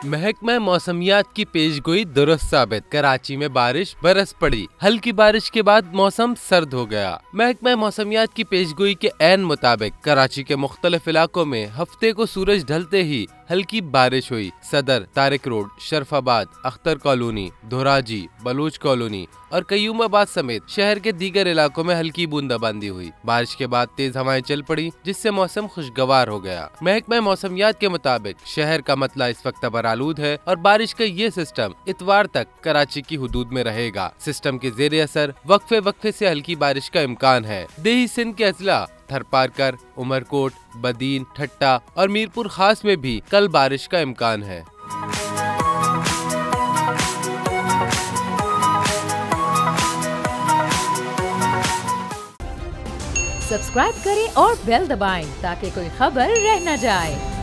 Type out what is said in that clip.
महकमा मौसमियात की पेशगोई दुरुस्त साबित। कराची में बारिश बरस पड़ी। हल्की बारिश के बाद मौसम सर्द हो गया। महकमा मौसमियात की पेशगोई के ऐन मुताबिक कराची के मुख्तलिफ इलाकों में हफ्ते को सूरज ढलते ही हल्की बारिश हुई। सदर, Tariq road, Sharafabad, Akhtar colony, Dhoraji, Baloch colony और कयूमाबाद समेत शहर के दीगर इलाकों में हल्की बूंदाबांदी हुई। बारिश के बाद तेज हवाएं चल पड़ी, जिससे मौसम खुशगवार हो गया। महकमा मौसमियात के मुताबिक शहर का मतला इस वक्त बरालूद है और बारिश का ये सिस्टम इतवार तक कराची की हुदूद में रहेगा। सिस्टम के जेर असर वक्फे वक्फे से हल्की बारिश का इम्कान है। देही सिंध के अजला थरपारकर, उमरकोट, बदीन, ठट्टा और मीरपुर खास में भी कल बारिश का इम्कान है। सब्सक्राइब करें और बेल दबाएं ताकि कोई खबर रह न जाए।